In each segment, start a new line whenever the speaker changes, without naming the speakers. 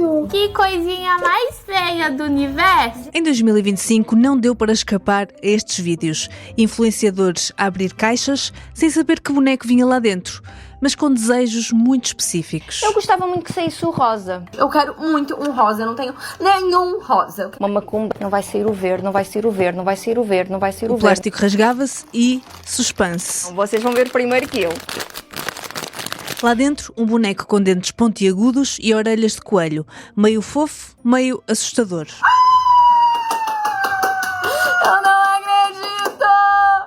isso? Que coisinha mais feia do universo.
Em 2025 não deu para escapar a estes vídeos. Influenciadores a abrir caixas sem saber que boneco vinha lá dentro, mas com desejos muito específicos.
Eu gostava muito que saísse o rosa.
Eu quero muito um rosa, eu não tenho nenhum rosa.
Uma macumba, não vai sair o verde, não vai sair o verde, não vai sair o verde, não vai sair o verde.
O plástico rasgava-se e suspense.
Vocês vão ver primeiro que eu.
Lá dentro, um boneco com dentes pontiagudos e orelhas de coelho, meio fofo, meio assustador.
Eu não acredito!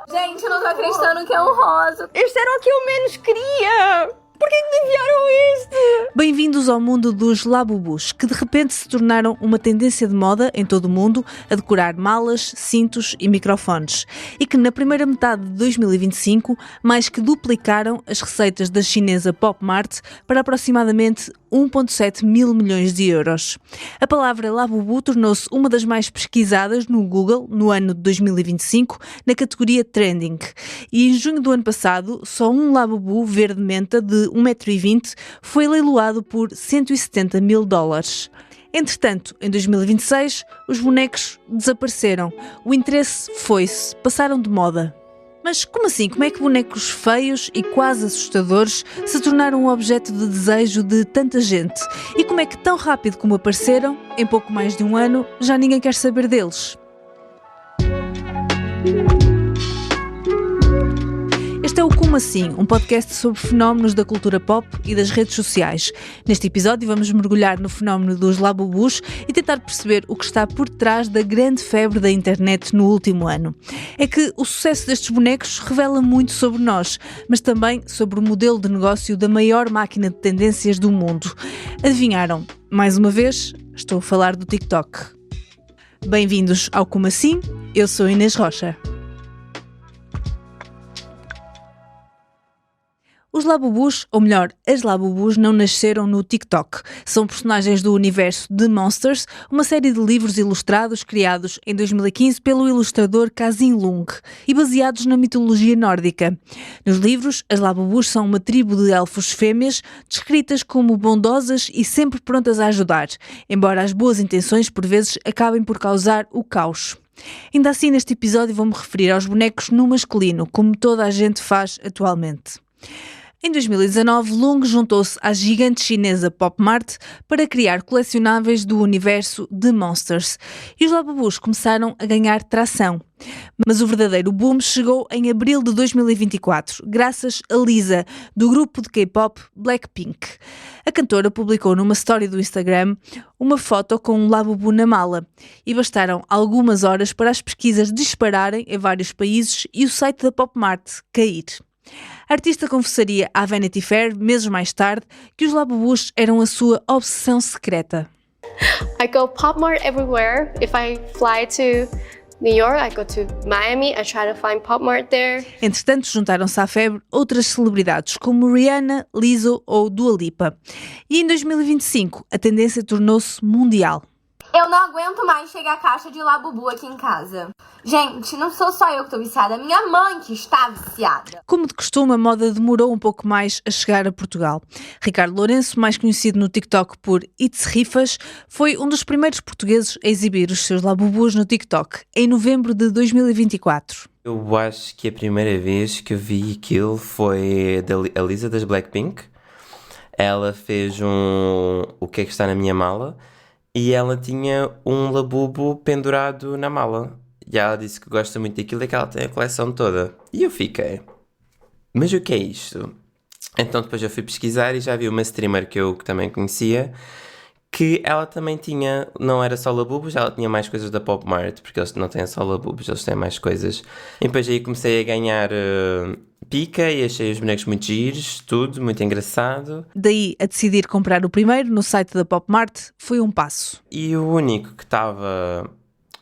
Gente, eu não tô acreditando que é um rosa.
Este era o que eu menos queria! Por que enviaram isto?
Bem-vindos ao mundo dos labubus, que de repente se tornaram uma tendência de moda em todo o mundo a decorar malas, cintos e microfones. E que na primeira metade de 2025 mais que duplicaram as receitas da chinesa Pop Mart para aproximadamente 1,7 mil milhões de euros. A palavra labubu tornou-se uma das mais pesquisadas no Google no ano de 2025 na categoria Trending. E em junho do ano passado, só um labubu verde-menta de 1,20 m foi leiloado por $170 mil. Entretanto, em 2026, os bonecos desapareceram. O interesse foi-se, passaram de moda. Mas como assim? Como é que bonecos feios e quase assustadores se tornaram um objeto de desejo de tanta gente? E como é que tão rápido como apareceram, em pouco mais de um ano, já ninguém quer saber deles? Este é o Como Assim, um podcast sobre fenómenos da cultura pop e das redes sociais. Neste episódio vamos mergulhar no fenómeno dos labubus e tentar perceber o que está por trás da grande febre da internet no último ano. É que o sucesso destes bonecos revela muito sobre nós, mas também sobre o modelo de negócio da maior máquina de tendências do mundo. Adivinharam? Mais uma vez, estou a falar do TikTok. Bem-vindos ao Como Assim, eu sou Inês Rocha. Os labubus, ou melhor, as labubus não nasceram no TikTok. São personagens do universo The Monsters, uma série de livros ilustrados criados em 2015 pelo ilustrador Kazin Lung e baseados na mitologia nórdica. Nos livros, as labubus são uma tribo de elfos fêmeas descritas como bondosas e sempre prontas a ajudar, embora as boas intenções por vezes acabem por causar o caos. Ainda assim, neste episódio vou-me referir aos bonecos no masculino, como toda a gente faz atualmente. Em 2019, Lung juntou-se à gigante chinesa Pop Mart para criar colecionáveis do universo The Monsters. E os labubus começaram a ganhar tração. Mas o verdadeiro boom chegou em abril de 2024, graças a Lisa, do grupo de K-pop Blackpink. A cantora publicou numa story do Instagram uma foto com um labubu na mala. E bastaram algumas horas para as pesquisas dispararem em vários países e o site da Pop Mart cair. A artista confessaria à Vanity Fair, meses mais tarde, que os labubus eram a sua obsessão secreta.
I go Pop Mart everywhere. If I fly to New York, I go to Miami. I try to find Pop Mart there.
Entretanto, juntaram-se à febre outras celebridades, como Rihanna, Lizzo ou Dua Lipa. E em 2025, a tendência tornou-se mundial.
Eu não aguento mais chegar a caixa de labubu aqui em casa. Gente, não sou só eu que tô viciada, minha mãe que está viciada.
Como de costume, a moda demorou um pouco mais a chegar a Portugal. Ricardo Lourenço, mais conhecido no TikTok por It's Rifas, foi um dos primeiros portugueses a exibir os seus labubus no TikTok, em novembro de 2024.
Eu acho que a primeira vez que eu vi aquilo foi a Lisa das Blackpink. Ela fez o que é que está na minha mala. E ela tinha um labubu pendurado na mala. E ela disse que gosta muito daquilo e que ela tem a coleção toda. E eu fiquei, mas o que é isto? Então depois eu fui pesquisar e já vi uma streamer que eu também conhecia, que ela também tinha, não era só labubus, ela tinha mais coisas da Pop Mart, porque eles não têm só labubus, eles têm mais coisas. E depois aí comecei a ganhar pica e achei os bonecos muito giros, tudo, muito engraçado.
Daí a decidir comprar o primeiro no site da Pop Mart foi um passo.
E o único que estava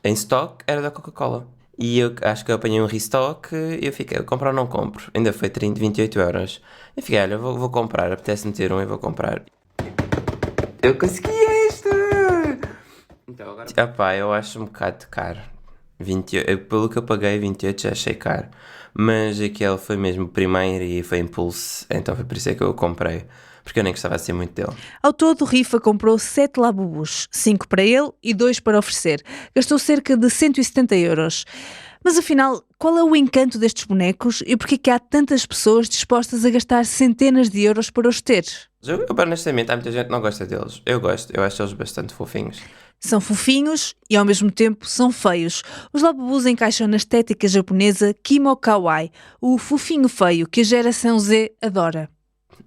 em stock era da Coca-Cola. E eu acho que eu apanhei um restock e eu fiquei, eu compro ou não compro? Ainda foi 28 euros. Eu fiquei, olha, vou comprar, apetece-me ter um e vou comprar. Eu consegui isto! Então agora... Epá, eu acho um bocado caro. Pelo que eu paguei, 28 já achei caro. Mas aquele foi mesmo o primeiro e foi impulso, então foi por isso é que eu o comprei. Porque eu nem gostava assim muito dele.
Ao todo, Rifa comprou 7 Labubus, 5 para ele e 2 para oferecer. Gastou cerca de 170 euros. Mas afinal, qual é o encanto destes bonecos e porquê que há tantas pessoas dispostas a gastar centenas de euros para os ter?
Eu honestamente, há muita gente que não gosta deles. Eu gosto, eu acho eles bastante fofinhos.
São fofinhos e ao mesmo tempo são feios. Os Labubus encaixam na estética japonesa Kimo Kawaii, o fofinho feio que a geração Z adora.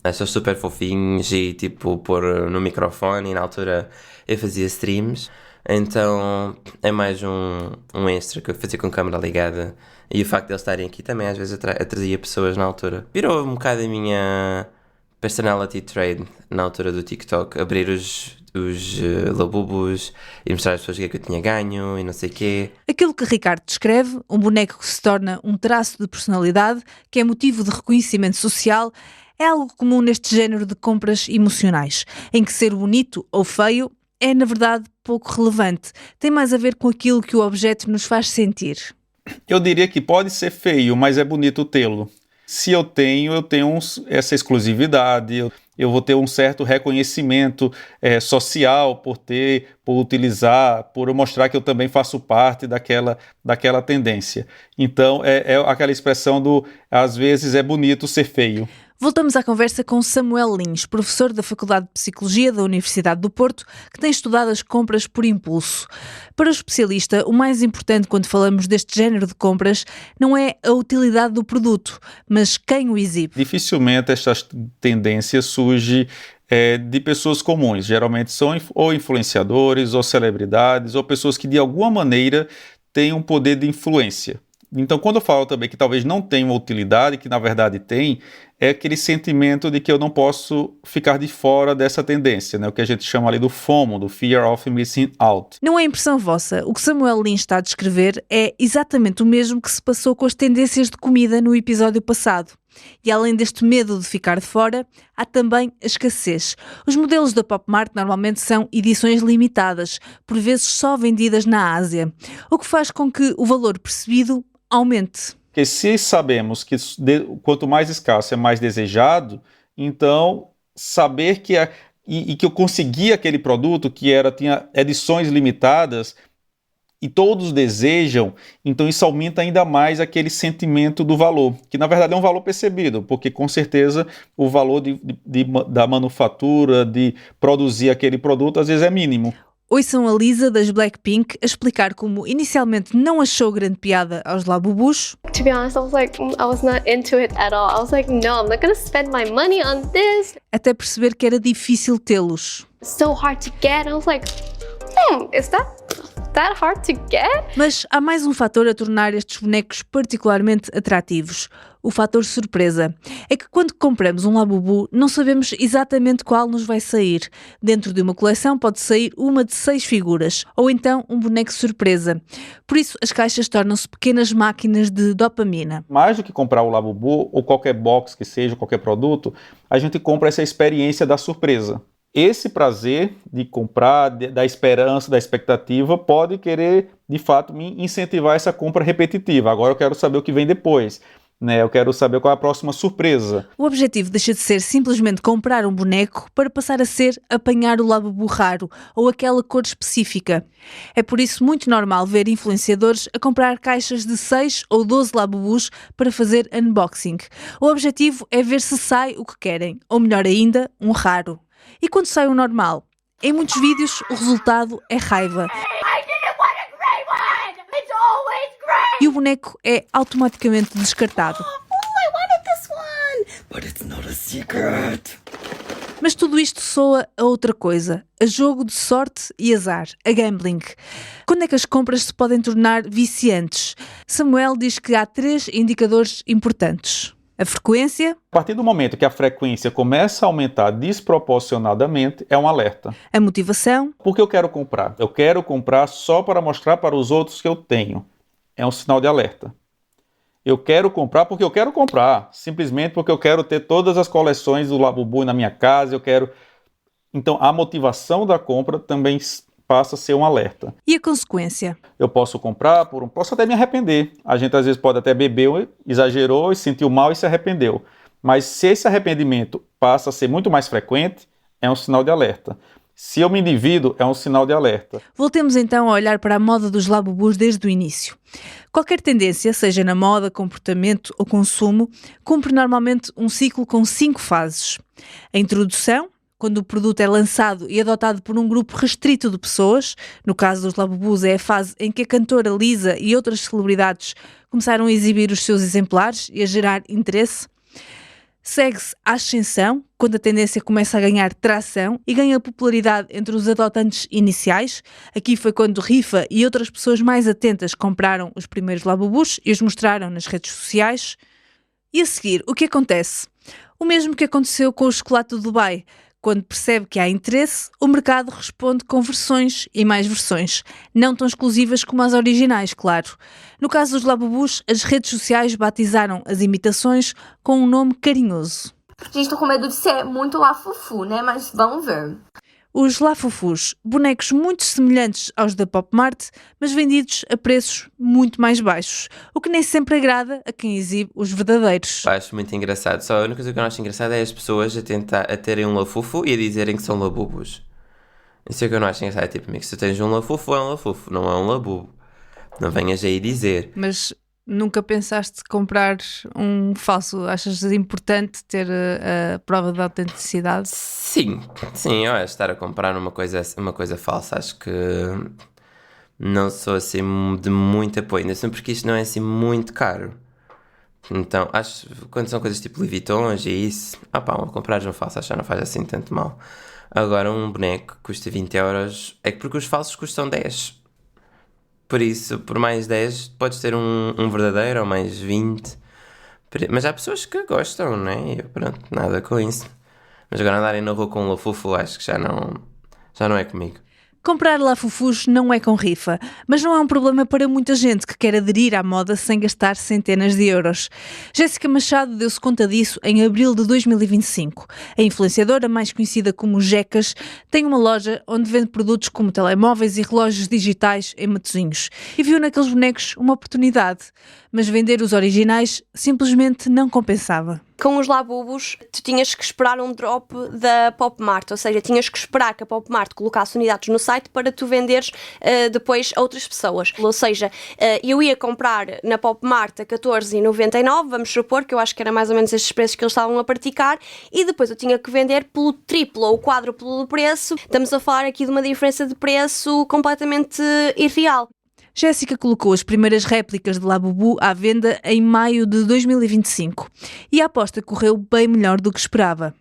Acho super fofinhos e tipo pôr no microfone e na altura eu fazia streams. Então é mais um extra que eu fazia com a câmera ligada. E o facto de eles estarem aqui também às vezes atraía pessoas na altura. Virou um bocado a minha personality trade na altura do TikTok. Abrir os Labubus e mostrar às pessoas o que é que eu tinha ganho e não sei o quê.
Aquilo que Ricardo descreve, um boneco que se torna um traço de personalidade, que é motivo de reconhecimento social, é algo comum neste género de compras emocionais, em que ser bonito ou feio é, na verdade, pouco relevante. Tem mais a ver com aquilo que o objeto nos faz sentir.
Eu diria que pode ser feio, mas é bonito tê-lo. Se eu tenho essa exclusividade, eu vou ter um certo reconhecimento social por utilizar, por eu mostrar que eu também faço parte daquela tendência. Então, é aquela expressão às vezes é bonito ser feio.
Voltamos à conversa com Samuel Lins, professor da Faculdade de Psicologia da Universidade do Porto, que tem estudado as compras por impulso. Para o especialista, o mais importante quando falamos deste género de compras não é a utilidade do produto, mas quem o exibe.
Dificilmente esta tendência surge de pessoas comuns. Geralmente são ou influenciadores, ou celebridades, ou pessoas que de alguma maneira têm um poder de influência. Então, quando eu falo também que talvez não tenha uma utilidade, que na verdade tem, é aquele sentimento de que eu não posso ficar de fora dessa tendência, né? O que a gente chama ali do FOMO, do Fear of Missing Out.
Não é impressão vossa. O que Samuel Lins está a descrever é exatamente o mesmo que se passou com as tendências de comida no episódio passado. E além deste medo de ficar de fora, há também a escassez. Os modelos da Pop Mart normalmente são edições limitadas, por vezes só vendidas na Ásia, o que faz com que o valor percebido aumente.
Porque se sabemos que quanto mais escasso é mais desejado, então saber que que eu consegui aquele produto que tinha edições limitadas e todos desejam, então isso aumenta ainda mais aquele sentimento do valor, que na verdade é um valor percebido, porque com certeza o valor da manufatura, de produzir aquele produto, às vezes é mínimo.
Ouçam a Lisa das Blackpink a explicar como inicialmente não achou grande piada aos Labubus.
To be honest, I was not into it at all. I was like, no, I'm not gonna spend my money on this.
Até perceber que era difícil tê-los.
It's so hard to get. I was like, is that hard to get?
Mas há mais um fator a tornar estes bonecos particularmente atrativos. O fator surpresa. É que quando compramos um Labubu, não sabemos exatamente qual nos vai sair. Dentro de uma coleção pode sair uma de 6 figuras, ou então um boneco surpresa. Por isso, as caixas tornam-se pequenas máquinas de dopamina.
Mais do que comprar o Labubu, ou qualquer box que seja, qualquer produto, a gente compra essa experiência da surpresa. Esse prazer de comprar, da esperança, da expectativa, pode querer, de fato, me incentivar essa compra repetitiva. Agora eu quero saber o que vem depois. Eu quero saber qual é a próxima surpresa.
O objetivo deixa de ser simplesmente comprar um boneco para passar a ser apanhar o Labubu raro ou aquela cor específica. É por isso muito normal ver influenciadores a comprar caixas de 6 ou 12 Labubus para fazer unboxing. O objetivo é ver se sai o que querem, ou melhor ainda, um raro. E quando sai o normal? Em muitos vídeos o resultado é raiva. E o boneco é automaticamente descartado. Mas tudo isto soa a outra coisa, a jogo de sorte e azar, a gambling. Quando é que as compras se podem tornar viciantes? Samuel diz que há 3 indicadores importantes. A frequência.
A partir do momento que a frequência começa a aumentar desproporcionadamente, é um alerta.
A motivação.
Por que eu quero comprar? Eu quero comprar só para mostrar para os outros que eu tenho. É um sinal de alerta. Eu quero comprar porque eu quero comprar. Simplesmente porque eu quero ter todas as coleções do Labubu na minha casa. Então, a motivação da compra também passa a ser um alerta.
E a consequência?
Eu posso comprar, posso até me arrepender. A gente às vezes pode até beber, exagerou e sentiu mal e se arrependeu. Mas se esse arrependimento passa a ser muito mais frequente, é um sinal de alerta. Se eu me endivido, é um sinal de alerta.
Voltemos então a olhar para a moda dos labubus desde o início. Qualquer tendência, seja na moda, comportamento ou consumo, cumpre normalmente um ciclo com 5 fases. A introdução, quando o produto é lançado e adotado por um grupo restrito de pessoas. No caso dos labubus, é a fase em que a cantora Lisa e outras celebridades começaram a exibir os seus exemplares e a gerar interesse. Segue-se a ascensão, quando a tendência começa a ganhar tração e ganha popularidade entre os adotantes iniciais. Aqui foi quando Rifa e outras pessoas mais atentas compraram os primeiros labubus e os mostraram nas redes sociais. E a seguir, o que acontece? O mesmo que aconteceu com o chocolate do Dubai. Quando percebe que há interesse, o mercado responde com versões e mais versões, não tão exclusivas como as originais, claro. No caso dos labubus, as redes sociais batizaram as imitações com um nome carinhoso.
Gente, tô com medo de ser muito lafufu, né? Mas vamos ver.
Os lafufus, bonecos muito semelhantes aos da Pop Mart, mas vendidos a preços muito mais baixos, o que nem sempre agrada a quem exibe os verdadeiros.
Acho muito engraçado. Só a única coisa que eu não acho engraçada é as pessoas a terem um lafufo e a dizerem que são labubos. Isso é que eu não acho engraçado. É tipo, amigo, se tu tens um lafufo, é um lafufo, não é um labubo. Não venhas aí dizer.
Mas nunca pensaste comprar um falso? Achas importante ter a prova de autenticidade?
Sim, eu acho estar a comprar uma coisa falsa. Acho que não sou assim de muito apoio, ainda sempre porque isto não é assim muito caro. Então, acho que quando são coisas tipo Louis Vuittons e isso, comprar um falso, acho que não faz assim tanto mal. Agora, um boneco que custa 20€, é porque os falsos custam 10. Por isso, por mais 10, podes ter um verdadeiro ou mais 20. Mas há pessoas que gostam, né? E pronto, nada com isso. Mas agora andarem na rua com um lafufo, acho que já não é comigo.
Comprar lafufus não é com rifa, mas não é um problema para muita gente que quer aderir à moda sem gastar centenas de euros. Jéssica Machado deu-se conta disso em abril de 2025. A influenciadora, mais conhecida como Jecas, tem uma loja onde vende produtos como telemóveis e relógios digitais em Matosinhos e viu naqueles bonecos uma oportunidade, mas vender os originais simplesmente não compensava.
Com os labubos, tu tinhas que esperar um drop da Pop Mart, ou seja, tinhas que esperar que a Pop Mart colocasse unidades no site para tu venderes depois a outras pessoas. Ou seja, eu ia comprar na Pop Mart a 14,99, vamos supor, que eu acho que era mais ou menos estes preços que eles estavam a praticar, e depois eu tinha que vender pelo triplo ou quádruplo do preço. Estamos a falar aqui de uma diferença de preço completamente irreal.
Jéssica colocou as primeiras réplicas de Labubu à venda em maio de 2025 e a aposta correu bem melhor do que esperava.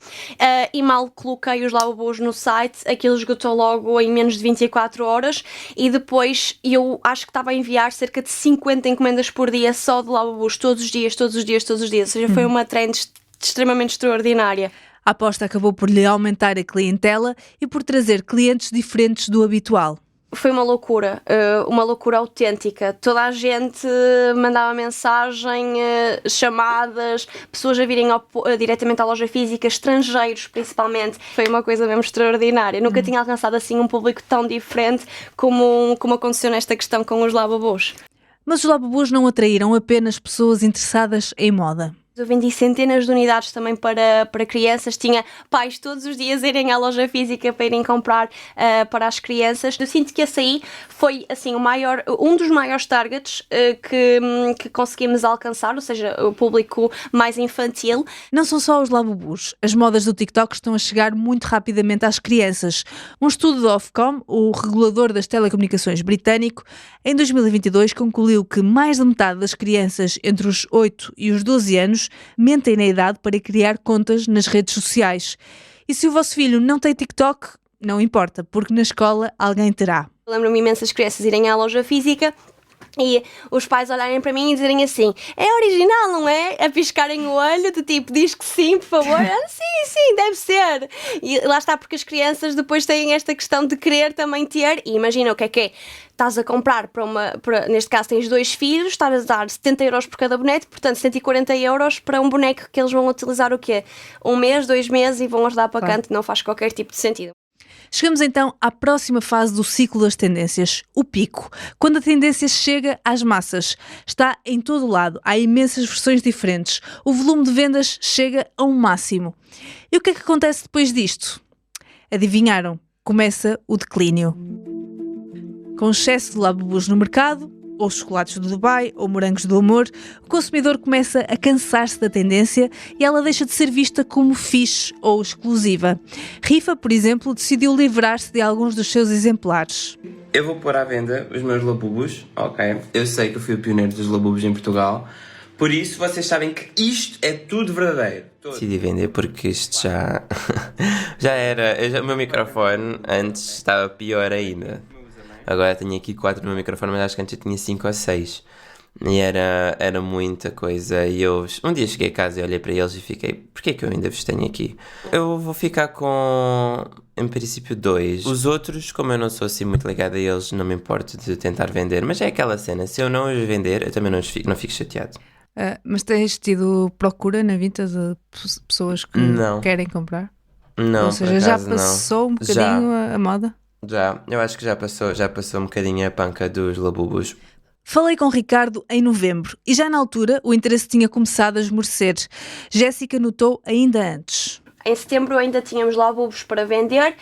E mal coloquei os Labubus no site, aquilo esgotou logo em menos de 24 horas e depois eu acho que estava a enviar cerca de 50 encomendas por dia só de Labubus, todos os dias. Ou seja, foi uma trend extremamente extraordinária.
A aposta acabou por lhe aumentar a clientela e por trazer clientes diferentes do habitual.
Foi uma loucura autêntica. Toda a gente mandava mensagem, chamadas, pessoas a virem diretamente à loja física, estrangeiros principalmente. Foi uma coisa mesmo extraordinária. Nunca tinha alcançado assim um público tão diferente como aconteceu nesta questão com os Labubus.
Mas os Labubus não atraíram apenas pessoas interessadas em moda.
Eu vendi centenas de unidades também para crianças. Tinha pais todos os dias irem à loja física para irem comprar para as crianças. Eu sinto que esse aí foi assim, um dos maiores targets que conseguimos alcançar, ou seja, o público mais infantil.
Não são só os Labubus. As modas do TikTok estão a chegar muito rapidamente às crianças. Um estudo do Ofcom, o regulador das telecomunicações britânico, em 2022 concluiu que mais de metade das crianças entre os 8 e os 12 anos mentem na idade para criar contas nas redes sociais. E se o vosso filho não tem TikTok, não importa, porque na escola alguém terá.
Lembro-me imensas crianças irem à loja física e os pais olharem para mim e dizerem assim: é original, não é? A piscarem o olho, do tipo, diz que sim, por favor. Sim, deve ser. E lá está, porque as crianças depois têm esta questão de querer também ter, e imagina o que é. Estás a comprar neste caso tens 2 filhos, estás a dar 70 euros por cada boneco, portanto 140 euros para um boneco que eles vão utilizar o quê? 1 mês, 2 meses e vão ajudar para canto, não faz qualquer tipo de sentido.
Chegamos então à próxima fase do ciclo das tendências, o pico, quando a tendência chega às massas. Está em todo o lado, há imensas versões diferentes, o volume de vendas chega a um máximo. E o que é que acontece depois disto? Adivinharam? Começa o declínio. Com excesso de labubus no mercado, ou chocolates do Dubai, ou morangos do amor, o consumidor começa a cansar-se da tendência e ela deixa de ser vista como fixe ou exclusiva. Rifa, por exemplo, decidiu livrar-se de alguns dos seus exemplares.
Eu vou pôr à venda os meus labubus, ok? Eu sei que eu fui o pioneiro dos labubus em Portugal, por isso vocês sabem que isto é tudo verdadeiro. Decidi vender porque isto já era. O meu microfone antes estava pior ainda. Agora tenho aqui 4 no meu microfone, mas acho que antes eu tinha 5 ou 6. E era muita coisa. E eu um dia cheguei a casa e olhei para eles e fiquei, porquê é que eu ainda vos tenho aqui? Eu vou ficar com, em princípio, 2. Os outros, como eu não sou assim muito ligado a eles, não me importo de tentar vender. Mas é aquela cena, se eu não os vender, eu também não fico chateado.
Mas tens tido procura na Vinted de pessoas que querem comprar?
Não,
ou seja, já passou um bocadinho a moda?
Já, eu acho que já passou um bocadinho a panca dos labubus.
Falei com Ricardo em novembro e já na altura o interesse tinha começado a esmorecer. Jéssica notou ainda antes.
Em setembro ainda tínhamos labubus para vender,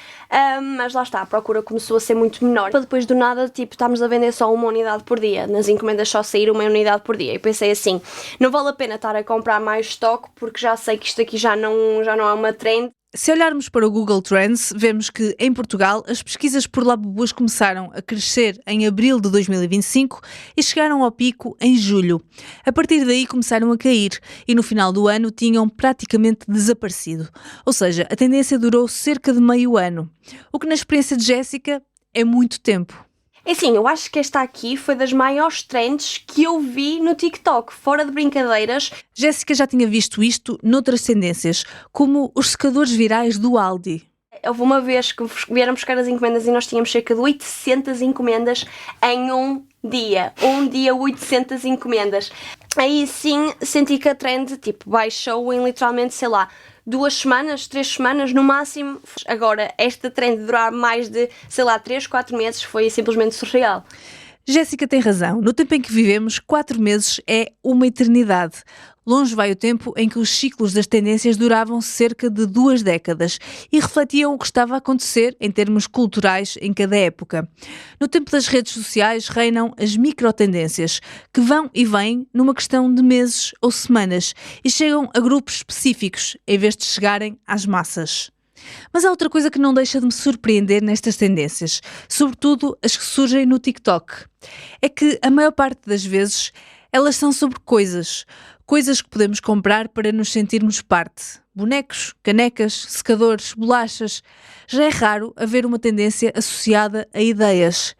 mas lá está, a procura começou a ser muito menor. Depois do nada, estamos a vender só uma unidade por dia, nas encomendas só sair uma unidade por dia. E pensei assim, não vale a pena estar a comprar mais estoque porque já sei que isto aqui já não é uma trend.
Se olharmos para o Google Trends, vemos que, em Portugal, as pesquisas por labubus começaram a crescer em abril de 2025 e chegaram ao pico em julho. A partir daí começaram a cair e no final do ano tinham praticamente desaparecido. Ou seja, a tendência durou cerca de meio ano, o que na experiência de Jéssica é muito tempo.
Assim, eu acho que esta aqui foi das maiores trends que eu vi no TikTok, fora de brincadeiras.
Jéssica já tinha visto isto noutras tendências, como os secadores virais do Aldi.
Houve uma vez que vieram buscar as encomendas e nós tínhamos cerca de 800 encomendas em um dia. 800 encomendas. Aí sim senti que a trend baixou em literalmente, 2 semanas, 3 semanas no máximo. Agora, esta trend de durar mais de, 3, 4 meses foi simplesmente surreal.
Jéssica tem razão. No tempo em que vivemos, 4 meses é uma eternidade. Longe vai o tempo em que os ciclos das tendências duravam cerca de 2 décadas e refletiam o que estava a acontecer em termos culturais em cada época. No tempo das redes sociais reinam as microtendências, que vão e vêm numa questão de meses ou semanas e chegam a grupos específicos, em vez de chegarem às massas. Mas há outra coisa que não deixa de me surpreender nestas tendências, sobretudo as que surgem no TikTok. É que a maior parte das vezes elas são sobre coisas que podemos comprar para nos sentirmos parte. Bonecos, canecas, secadores, bolachas. Já é raro haver uma tendência associada a ideias.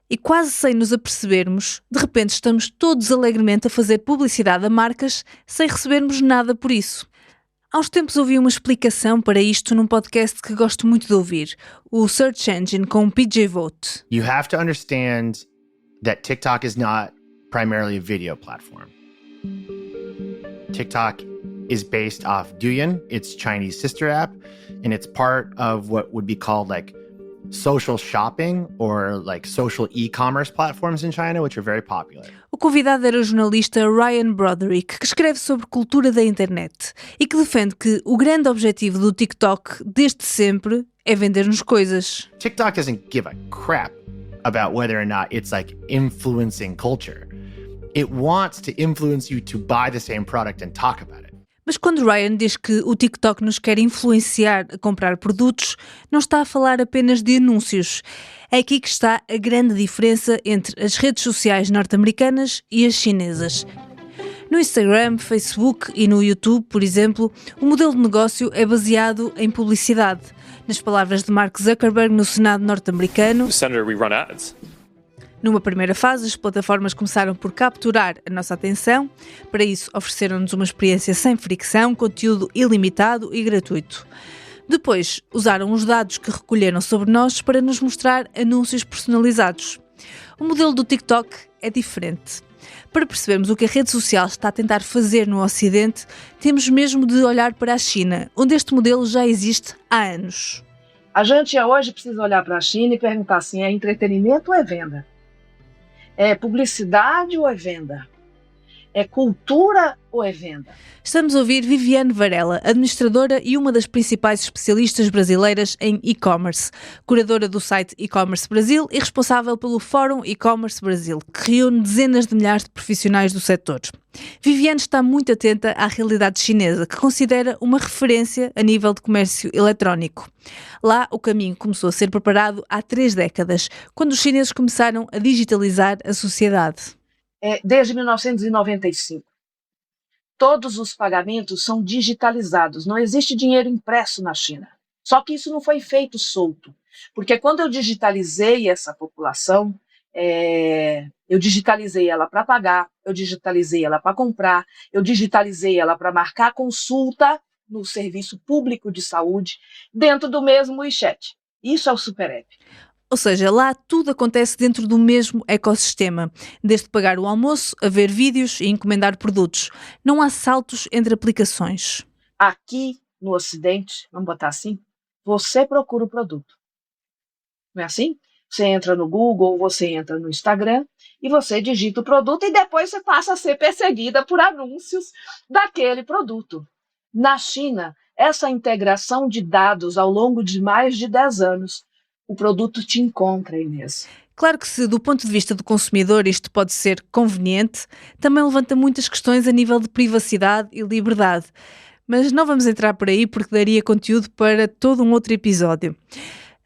E quase sem nos apercebermos, de repente estamos todos alegremente a fazer publicidade a marcas sem recebermos nada por isso. Há uns tempos ouvi uma explicação para isto num podcast que gosto muito de ouvir, o Search Engine com PJ Vogt.
You have to understand that TikTok is not primarily a video platform. TikTok is based off Douyin, its Chinese sister app, and it's part of what would be called social shopping or social e-commerce platforms in China, which are very popular.
O convidado era o jornalista Ryan Broderick, que escreve sobre cultura da internet e que defende que o grande objetivo do TikTok, desde sempre, é vender-nos coisas.
TikTok doesn't give a crap about whether or not it's influencing culture. It wants to influence you to buy the same product and talk about it.
Mas quando Ryan diz que o TikTok nos quer influenciar a comprar produtos, não está a falar apenas de anúncios. É aqui que está a grande diferença entre as redes sociais norte-americanas e as chinesas. No Instagram, Facebook e no YouTube, por exemplo, o modelo de negócio é baseado em publicidade. Nas palavras de Mark Zuckerberg no Senado norte-americano,
Senator, we run ads.
Numa primeira fase, as plataformas começaram por capturar a nossa atenção. Para isso, ofereceram-nos uma experiência sem fricção, conteúdo ilimitado e gratuito. Depois, usaram os dados que recolheram sobre nós para nos mostrar anúncios personalizados. O modelo do TikTok é diferente. Para percebermos o que a rede social está a tentar fazer no Ocidente, temos mesmo de olhar para a China, onde este modelo já existe há anos.
A gente hoje precisa olhar para a China e perguntar assim, é entretenimento ou é venda? É publicidade ou é venda? É cultura ou é venda?
Estamos a ouvir Viviane Varela, administradora e uma das principais especialistas brasileiras em e-commerce, curadora do site E-Commerce Brasil e responsável pelo Fórum E-Commerce Brasil, que reúne dezenas de milhares de profissionais do setor. Viviane está muito atenta à realidade chinesa, que considera uma referência a nível de comércio eletrónico. Lá, o caminho começou a ser preparado há 3 décadas, quando os chineses começaram a digitalizar a sociedade.
Desde 1995. Todos os pagamentos são digitalizados, não existe dinheiro impresso na China. Só que isso não foi feito solto, porque quando eu digitalizei essa população, eu digitalizei ela para pagar, eu digitalizei ela para comprar, eu digitalizei ela para marcar consulta no serviço público de saúde, dentro do mesmo WeChat. Isso é o Super App.
Ou seja, lá tudo acontece dentro do mesmo ecossistema, desde pagar o almoço, a ver vídeos e encomendar produtos. Não há saltos entre aplicações.
Aqui no Ocidente, vamos botar assim, você procura o produto. Não é assim? Você entra no Google, você entra no Instagram e você digita o produto e depois você passa a ser perseguida por anúncios daquele produto. Na China, essa integração de dados ao longo de mais de 10 anos, o produto te encontra, Inês.
Claro que se, do ponto de vista do consumidor, isto pode ser conveniente, também levanta muitas questões a nível de privacidade e liberdade. Mas não vamos entrar por aí porque daria conteúdo para todo um outro episódio.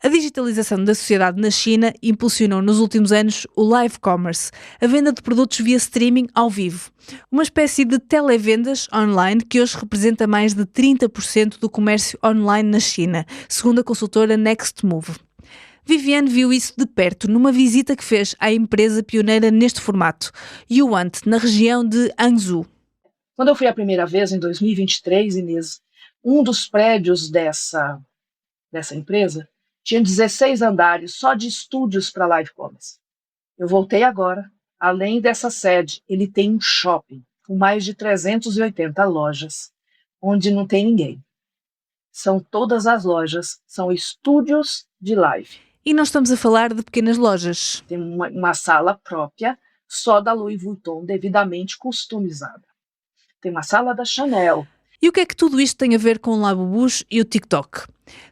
A digitalização da sociedade na China impulsionou nos últimos anos o live commerce, a venda de produtos via streaming ao vivo. Uma espécie de televendas online que hoje representa mais de 30% do comércio online na China, segundo a consultora Nextmove. Viviane viu isso de perto numa visita que fez à empresa pioneira neste formato, Yuant, na região de Hangzhou.
Quando eu fui a primeira vez, em 2023, Inês, um dos prédios dessa empresa tinha 16 andares só de estúdios para live commerce. Eu voltei agora, além dessa sede, ele tem um shopping com mais de 380 lojas, onde não tem ninguém. São todas as lojas, são estúdios de live.
E não estamos a falar de pequenas lojas.
Tem uma sala própria só da Louis Vuitton, devidamente customizada. Tem uma sala da Chanel.
E o que é que tudo isto tem a ver com o Labubus e o TikTok?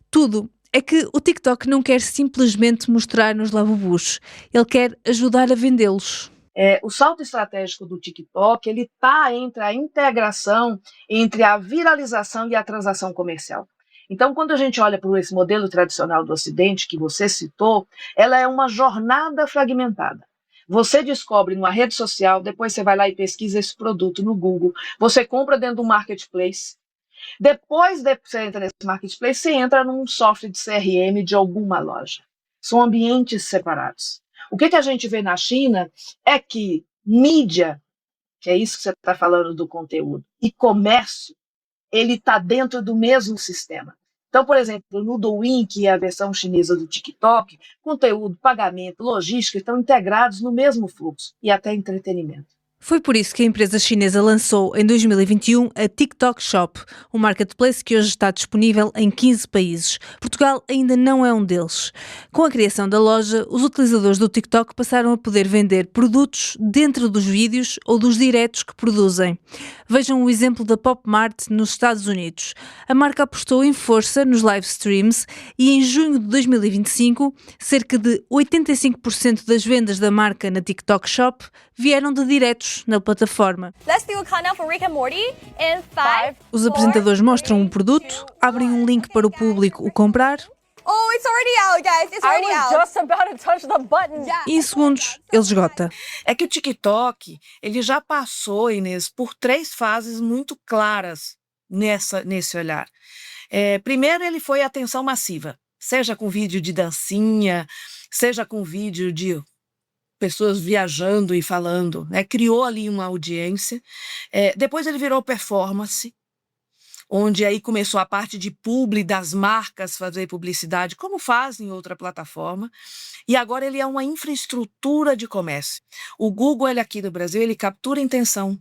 Tudo. É que o TikTok não quer simplesmente mostrar nos Labubus. Ele quer ajudar a vendê-los.
O salto estratégico do TikTok, ele está entre a integração entre a viralização e a transação comercial. Então, quando a gente olha para esse modelo tradicional do Ocidente, que você citou, ela é uma jornada fragmentada. Você descobre numa rede social, depois você vai lá e pesquisa esse produto no Google, você compra dentro do marketplace, depois você entra nesse marketplace, você entra num software de CRM de alguma loja. São ambientes separados. O que a gente vê na China é que mídia, que é isso que você está falando do conteúdo, e comércio, ele está dentro do mesmo sistema. Então, por exemplo, no Douyin, que é a versão chinesa do TikTok, conteúdo, pagamento, logística estão integrados no mesmo fluxo e até entretenimento.
Foi por isso que a empresa chinesa lançou em 2021 a TikTok Shop, um marketplace que hoje está disponível em 15 países. Portugal ainda não é um deles. Com a criação da loja, os utilizadores do TikTok passaram a poder vender produtos dentro dos vídeos ou dos diretos que produzem. Vejam o exemplo da Pop Mart nos Estados Unidos. A marca apostou em força nos live streams e em junho de 2025, cerca de 85% das vendas da marca na TikTok Shop vieram de diretos na plataforma.
Let's do a countdown for Rick and Morty in 5.
Os apresentadores mostram um produto, abrem um link para o público o comprar.
Oh, it's already out, guys. It's already out. I was just about to touch the button.
E em segundos ele esgota.
É que o TikTok, ele já passou, Inês, por 3 fases muito claras nesse olhar. Primeiro, ele foi atenção massiva, seja com vídeo de dancinha, seja com vídeo de pessoas viajando e falando, né? Criou ali uma audiência. Depois ele virou performance, onde aí começou a parte de publi das marcas fazer publicidade, como fazem em outra plataforma. E agora ele é uma infraestrutura de comércio. O Google, ele aqui no Brasil, ele captura a intenção,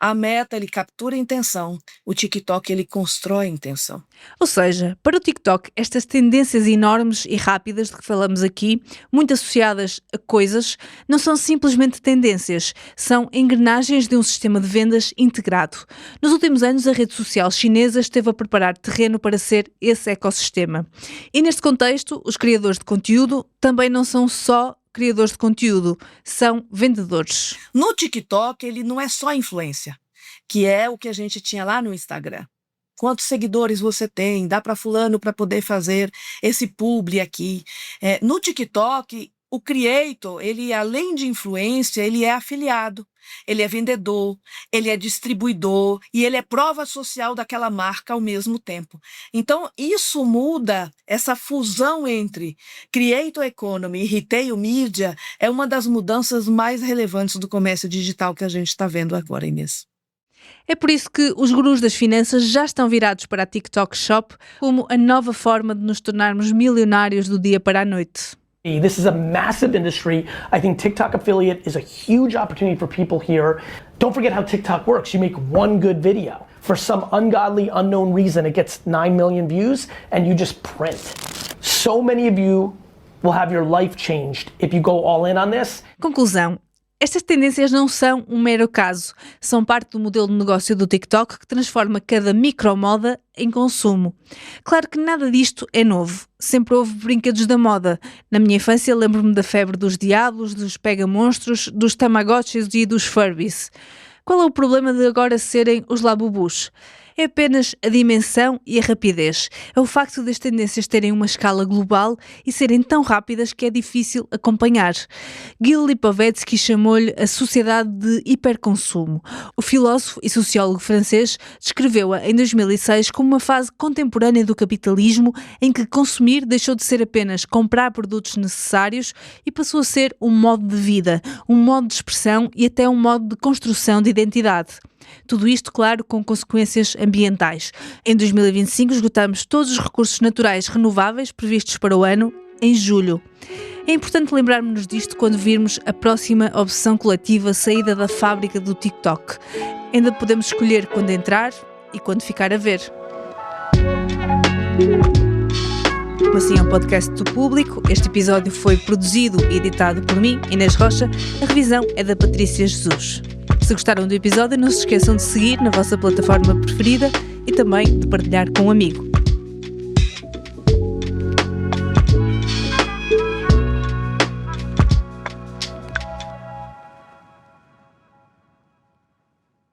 A Meta, ele captura a intenção. O TikTok, ele constrói a intenção.
Ou seja, para o TikTok, estas tendências enormes e rápidas de que falamos aqui, muito associadas a coisas, não são simplesmente tendências, são engrenagens de um sistema de vendas integrado. Nos últimos anos, a rede social chinesa esteve a preparar terreno para ser esse ecossistema. E neste contexto, os criadores de conteúdo também não são só criadores de conteúdo, são vendedores.
No TikTok, ele não é só influência, que é o que a gente tinha lá no Instagram. Quantos seguidores você tem? Dá para fulano para poder fazer esse publi aqui. No TikTok, o creator, ele além de influência, ele é afiliado, ele é vendedor, ele é distribuidor e ele é prova social daquela marca ao mesmo tempo. Então, isso muda, essa fusão entre creator economy e retail media é uma das mudanças mais relevantes do comércio digital que a gente está vendo agora, Inês.
É por isso que os gurus das finanças já estão virados para a TikTok Shop como a nova forma de nos tornarmos milionários do dia para a noite.
This is a massive industry. I think TikTok affiliate is a huge opportunity for people here. Don't forget how TikTok works. You make one good video. For some ungodly, unknown reason, it gets 9 million views and you just print. So many of you will have your life changed if you go all in on this.
Conclusão. Estas tendências não são um mero caso, são parte do modelo de negócio do TikTok que transforma cada micromoda em consumo. Claro que nada disto é novo, sempre houve brinquedos da moda. Na minha infância lembro-me da febre dos diabos, dos pega-monstros, dos tamagotchis e dos Furbies. Qual é o problema de agora serem os Labubus? É apenas a dimensão e a rapidez. É o facto das tendências terem uma escala global e serem tão rápidas que é difícil acompanhar. Gil Lipovetsky chamou-lhe a sociedade de hiperconsumo. O filósofo e sociólogo francês descreveu-a em 2006 como uma fase contemporânea do capitalismo em que consumir deixou de ser apenas comprar produtos necessários e passou a ser um modo de vida, um modo de expressão e até um modo de construção de identidade. Tudo isto, claro, com consequências ambientais. Em 2025 esgotamos todos os recursos naturais renováveis previstos para o ano em julho. É importante lembrarmos-nos disto quando virmos a próxima obsessão coletiva saída da fábrica do TikTok. Ainda podemos escolher quando entrar e quando ficar a ver. Assim é um podcast do Público. Este episódio foi produzido e editado por mim, Inês Rocha. A revisão é da Patrícia Jesus. Se gostaram do episódio, não se esqueçam de seguir na vossa plataforma preferida e também de partilhar com um amigo.